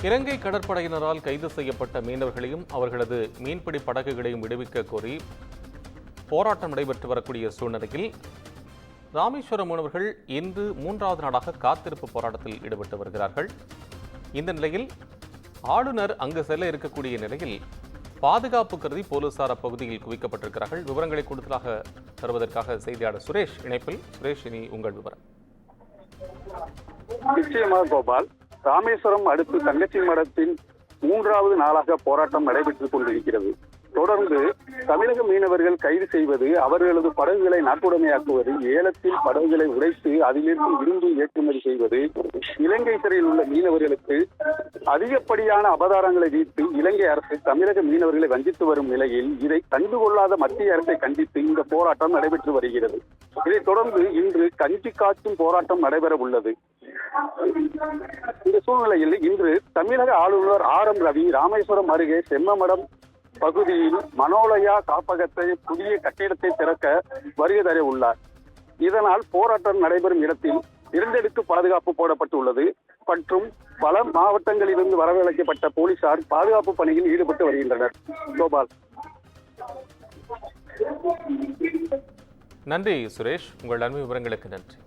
இலங்கை கடற்படையினரால் கைது செய்யப்பட்ட மீனவர்களையும் அவர்களது மீன்பிடி படகுகளையும் விடுவிக்க கோரி போராட்டம் நடைபெற்று வரக்கூடிய சூழ்நிலையில் ராமேஸ்வரம் மீனவர்கள் இன்று 3வது நாளாக காத்திருப்பு போராட்டத்தில் ஈடுபட்டு வருகிறார்கள். இந்த நிலையில் ஆளுநர் அங்கு செல்ல இருக்கக்கூடிய நிலையில் பாதுகாப்பு கருதி போலீசார் அப்பகுதியில் குவிக்கப்பட்டிருக்கிறார்கள். விவரங்களை கூடுதலாக தருவதற்காக செய்தியாளர் சுரேஷ் இணைப்பில். சுரேஷ், இனி உங்கள் விவரம். நிச்சயமாக கோபால், ராமேஸ்வரம் அடுத்து தங்கச்சி மடத்தின் 3வது நாளாக போராட்டம் நடைபெற்றுக் கொண்டிருக்கிறது. தொடர்ந்து தமிழக மீனவர்கள் கைது செய்வது, அவர்களது படகுகளை நாட்டுடைமையாக்குவது, ஏலத்தில் படகுகளை உடைத்து அதிலிருந்து இரும்பு ஏற்றுமதி செய்வது, இலங்கை சிறையில் உள்ள மீனவர்களுக்கு அதிகப்படியான அபதாரங்களை விதித்து இலங்கை அரசு தமிழக மீனவர்களை வஞ்சித்து வரும் நிலையில் இதை கண்டுகொள்ளாத மத்திய அரசை கண்டித்து இந்த போராட்டம் நடைபெற்று வருகிறது. இதைத் தொடர்ந்து இன்று கஞ்சி காய்ச்சும் போராட்டம் நடைபெற உள்ளது. இந்த சூழ்நிலையில் இன்று தமிழக ஆளுநர் ஆர்.எம். ரவி ராமேஸ்வரம் அருகே செம்மமடம் பகுதியில் மனோலயா காப்பகத்தை புதிய கட்டிடத்தை திறக்க வருகை தர உள்ளார். இதனால் போராட்டம் நடைபெறும் இடத்தில் 2 அடுக்கு பாதுகாப்பு போடப்பட்டுள்ளது மற்றும் பல மாவட்டங்களிலிருந்து வரவழைக்கப்பட்ட போலீசார் பாதுகாப்பு பணியில் ஈடுபட்டு வருகின்றனர். கோபால். நன்றி சுரேஷ், உங்கள் நன்மை விவரங்களுக்கு நன்றி.